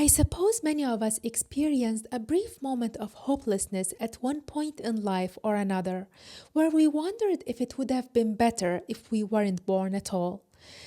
I suppose many of us experienced a brief moment of hopelessness at one point in life or another, where we wondered if it would have been better if we weren't born at all.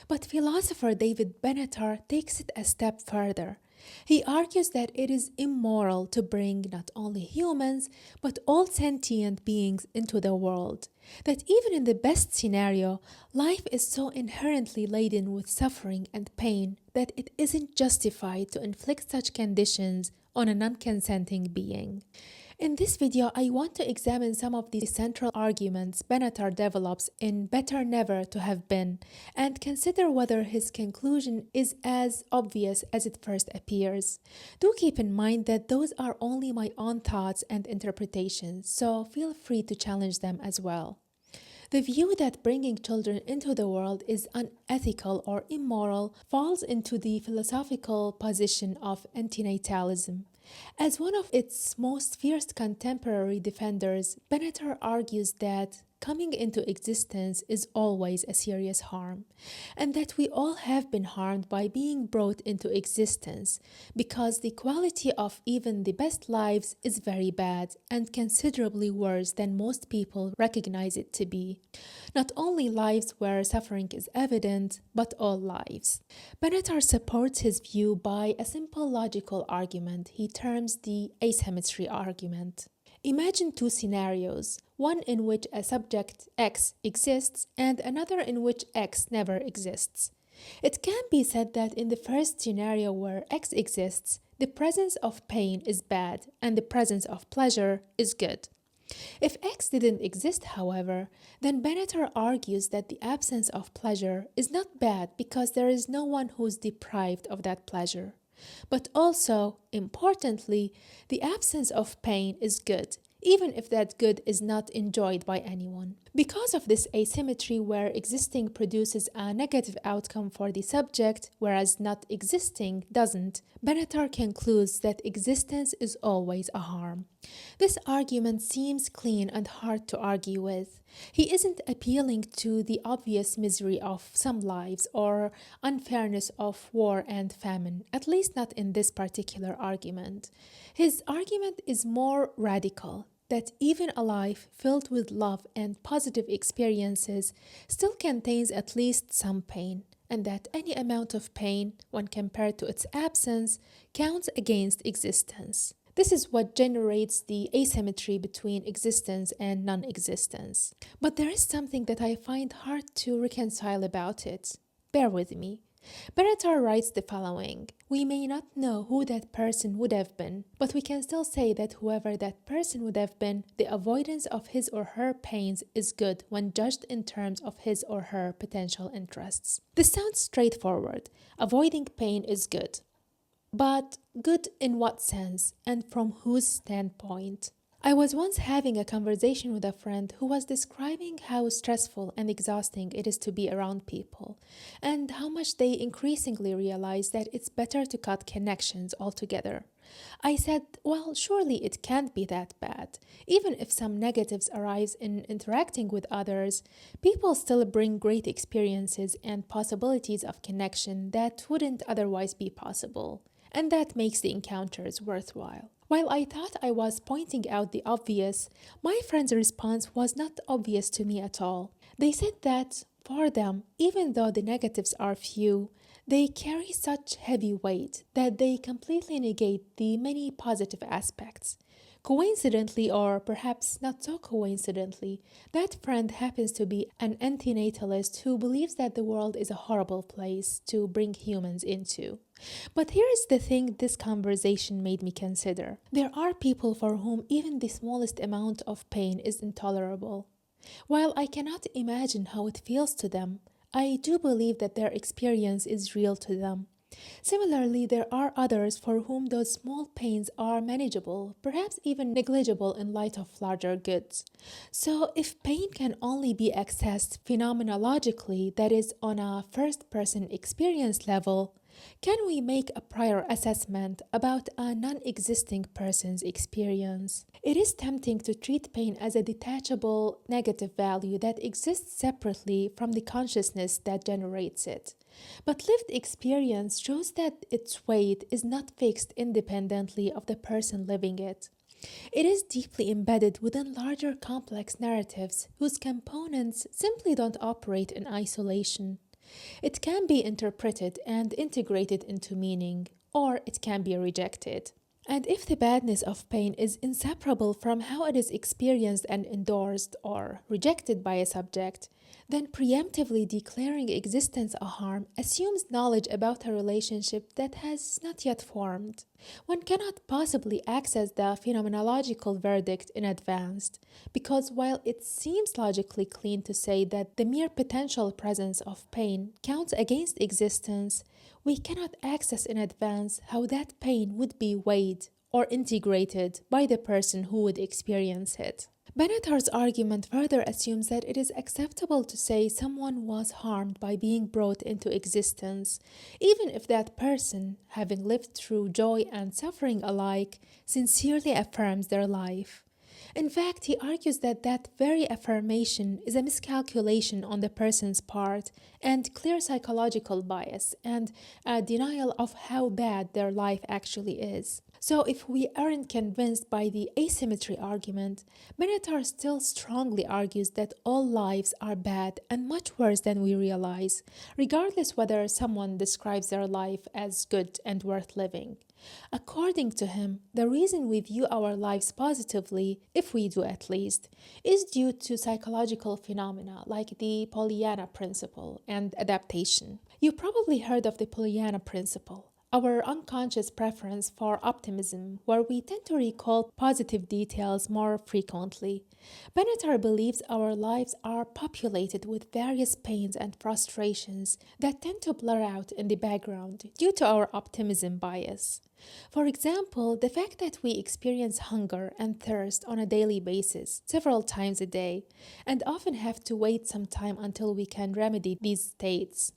But philosopher David Benatar takes it a step further. He argues that it is immoral to bring not only humans, but all sentient beings into the world. That even in the best scenario, life is so inherently laden with suffering and pain that it isn't justified to inflict such conditions on a non-consenting being. In this video, I want to examine some of the central arguments Benatar develops in Better Never to Have Been and consider whether his conclusion is as obvious as it first appears. Do keep in mind that those are only my own thoughts and interpretations, so feel free to challenge them as well. The view that bringing children into the world is unethical or immoral falls into the philosophical position of antinatalism. As one of its most fierce contemporary defenders, Benatar argues that coming into existence is always a serious harm, and that we all have been harmed by being brought into existence, because the quality of even the best lives is very bad and considerably worse than most people recognize it to be. Not only lives where suffering is evident, but all lives. Benatar supports his view by a simple logical argument he terms the asymmetry argument. Imagine two scenarios, one in which a subject X exists and another in which X never exists. It can be said that in the first scenario where X exists, the presence of pain is bad and the presence of pleasure is good. If X didn't exist, however, then Benatar argues that the absence of pleasure is not bad because there is no one who's deprived of that pleasure. But also, importantly, the absence of pain is good, even if that good is not enjoyed by anyone. Because of this asymmetry where existing produces a negative outcome for the subject, whereas not existing doesn't, Benatar concludes that existence is always a harm. This argument seems clean and hard to argue with. He isn't appealing to the obvious misery of some lives or unfairness of war and famine, at least not in this particular argument. His argument is more radical, that even a life filled with love and positive experiences still contains at least some pain, and that any amount of pain, when compared to its absence, counts against existence. This is what generates the asymmetry between existence and non-existence. But there is something that I find hard to reconcile about it. Bear with me. Benatar writes the following: "We may not know who that person would have been, but we can still say that whoever that person would have been, the avoidance of his or her pains is good when judged in terms of his or her potential interests." This sounds straightforward. Avoiding pain is good. But good in what sense and from whose standpoint? I was once having a conversation with a friend who was describing how stressful and exhausting it is to be around people, and how much they increasingly realize that it's better to cut connections altogether. I said, well, surely it can't be that bad. Even if some negatives arise in interacting with others, people still bring great experiences and possibilities of connection that wouldn't otherwise be possible, and that makes the encounters worthwhile. While I thought I was pointing out the obvious, my friend's response was not obvious to me at all. They said that, for them, even though the negatives are few, they carry such heavy weight that they completely negate the many positive aspects. Coincidentally, or perhaps not so coincidentally, that friend happens to be an antinatalist who believes that the world is a horrible place to bring humans into. But here is the thing this conversation made me consider. There are people for whom even the smallest amount of pain is intolerable. While I cannot imagine how it feels to them, I do believe that their experience is real to them. Similarly, there are others for whom those small pains are manageable, perhaps even negligible in light of larger goods. So, if pain can only be accessed phenomenologically, that is, on a first-person experience level, can we make a prior assessment about a non-existing person's experience? It is tempting to treat pain as a detachable negative value that exists separately from the consciousness that generates it. But lived experience shows that its weight is not fixed independently of the person living it. It is deeply embedded within larger complex narratives whose components simply don't operate in isolation. It can be interpreted and integrated into meaning, or it can be rejected. And if the badness of pain is inseparable from how it is experienced and endorsed or rejected by a subject, then preemptively declaring existence a harm assumes knowledge about a relationship that has not yet formed. One cannot possibly access the phenomenological verdict in advance, because while it seems logically clean to say that the mere potential presence of pain counts against existence, we cannot access in advance how that pain would be weighed or integrated by the person who would experience it. Benatar's argument further assumes that it is acceptable to say someone was harmed by being brought into existence, even if that person, having lived through joy and suffering alike, sincerely affirms their life. In fact, he argues that that very affirmation is a miscalculation on the person's part and clear psychological bias and a denial of how bad their life actually is. So, if we aren't convinced by the asymmetry argument, Benatar still strongly argues that all lives are bad and much worse than we realize, regardless whether someone describes their life as good and worth living. According to him, the reason we view our lives positively, if we do at least, is due to psychological phenomena like the Pollyanna principle and adaptation. You probably heard of the Pollyanna principle, our unconscious preference for optimism, where we tend to recall positive details more frequently. Benatar believes our lives are populated with various pains and frustrations that tend to blur out in the background due to our optimism bias. For example, the fact that we experience hunger and thirst on a daily basis, several times a day, and often have to wait some time until we can remedy these states,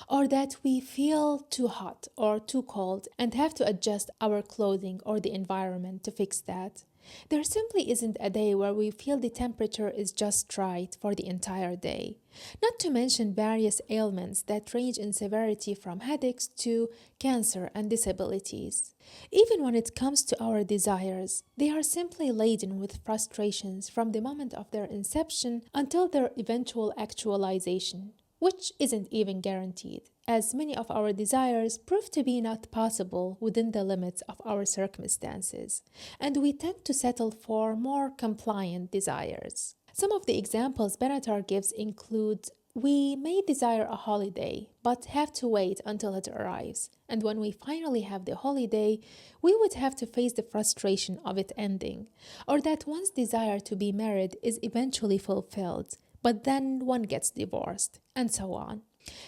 or that we feel too hot or too cold and have to adjust our clothing or the environment to fix that. There simply isn't a day where we feel the temperature is just right for the entire day. Not to mention various ailments that range in severity from headaches to cancer and disabilities. Even when it comes to our desires, they are simply laden with frustrations from the moment of their inception until their eventual actualization, which isn't even guaranteed, as many of our desires prove to be not possible within the limits of our circumstances, and we tend to settle for more compliant desires. Some of the examples Benatar gives include: we may desire a holiday, but have to wait until it arrives, and when we finally have the holiday, we would have to face the frustration of it ending, or that one's desire to be married is eventually fulfilled, but then one gets divorced, and so on.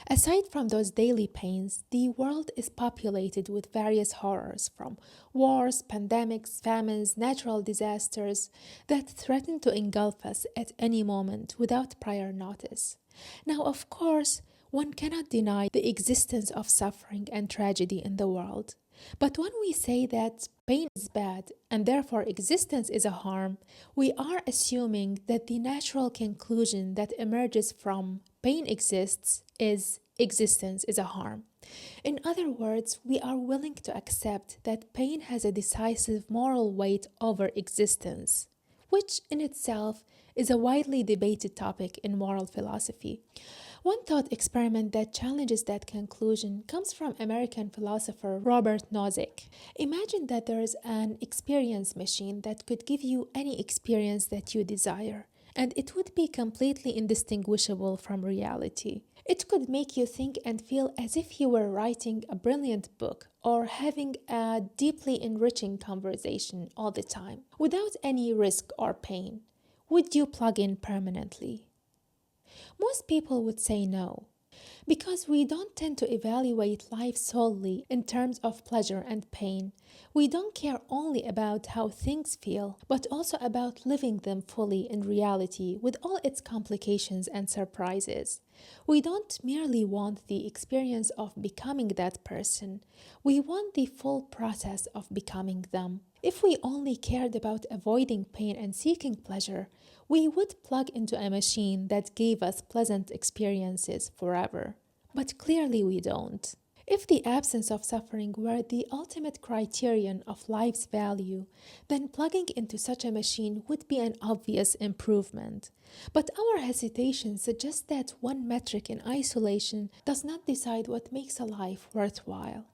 Aside from those daily pains, the world is populated with various horrors from wars, pandemics, famines, natural disasters that threaten to engulf us at any moment without prior notice. Now, of course, one cannot deny the existence of suffering and tragedy in the world. But when we say that pain is bad and therefore existence is a harm, we are assuming that the natural conclusion that emerges from pain exists is existence is a harm. In other words, we are willing to accept that pain has a decisive moral weight over existence, which in itself is a widely debated topic in moral philosophy. One thought experiment that challenges that conclusion comes from American philosopher Robert Nozick. Imagine that there is an experience machine that could give you any experience that you desire, and it would be completely indistinguishable from reality. It could make you think and feel as if you were writing a brilliant book or having a deeply enriching conversation all the time, without any risk or pain. Would you plug in permanently? Most people would say no, because we don't tend to evaluate life solely in terms of pleasure and pain. We don't care only about how things feel, but also about living them fully in reality with all its complications and surprises. We don't merely want the experience of becoming that person, we want the full process of becoming them. If we only cared about avoiding pain and seeking pleasure, we would plug into a machine that gave us pleasant experiences forever. But clearly we don't. If the absence of suffering were the ultimate criterion of life's value, then plugging into such a machine would be an obvious improvement. But our hesitation suggests that one metric in isolation does not decide what makes a life worthwhile.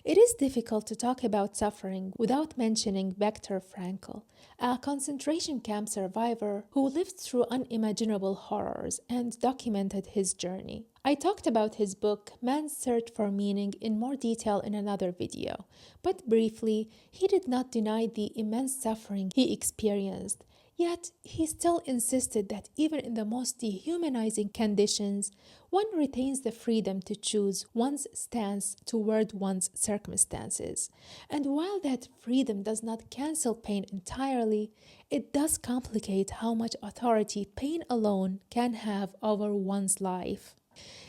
It is difficult to talk about suffering without mentioning Viktor Frankl, a concentration camp survivor who lived through unimaginable horrors and documented his journey. I talked about his book, Man's Search for Meaning, in more detail in another video, but briefly, he did not deny the immense suffering he experienced. Yet, he still insisted that even in the most dehumanizing conditions, one retains the freedom to choose one's stance toward one's circumstances. And while that freedom does not cancel pain entirely, it does complicate how much authority pain alone can have over one's life.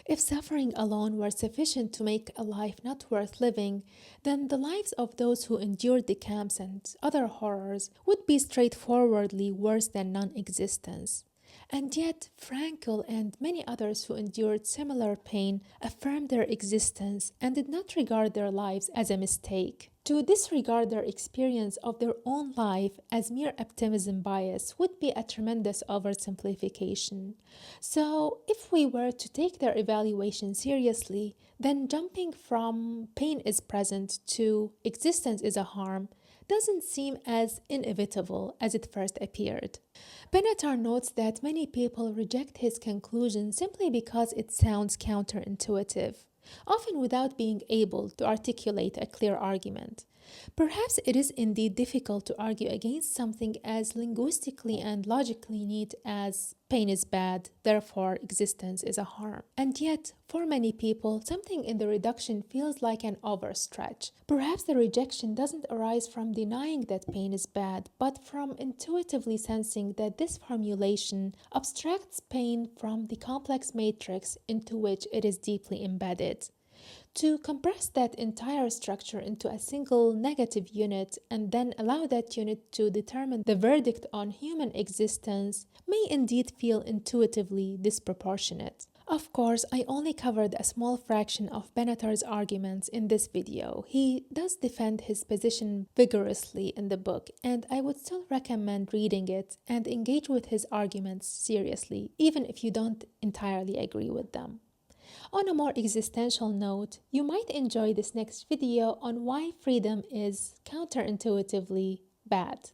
If suffering alone were sufficient to make a life not worth living, then the lives of those who endured the camps and other horrors would be straightforwardly worse than non existence. And yet, Frankl and many others who endured similar pain affirmed their existence and did not regard their lives as a mistake. To disregard their experience of their own life as mere optimism bias would be a tremendous oversimplification. So, if we were to take their evaluation seriously, then jumping from pain is present to existence is a harm doesn't seem as inevitable as it first appeared. Benatar notes that many people reject his conclusion simply because it sounds counterintuitive, often without being able to articulate a clear argument. Perhaps it is indeed difficult to argue against something as linguistically and logically neat as pain is bad, therefore existence is a harm. And yet, for many people, something in the reduction feels like an overstretch. Perhaps the rejection doesn't arise from denying that pain is bad, but from intuitively sensing that this formulation abstracts pain from the complex matrix into which it is deeply embedded. To compress that entire structure into a single negative unit and then allow that unit to determine the verdict on human existence may indeed feel intuitively disproportionate. Of course, I only covered a small fraction of Benatar's arguments in this video. He does defend his position vigorously in the book, and I would still recommend reading it and engage with his arguments seriously, even if you don't entirely agree with them. On a more existential note, you might enjoy this next video on why freedom is counterintuitively bad.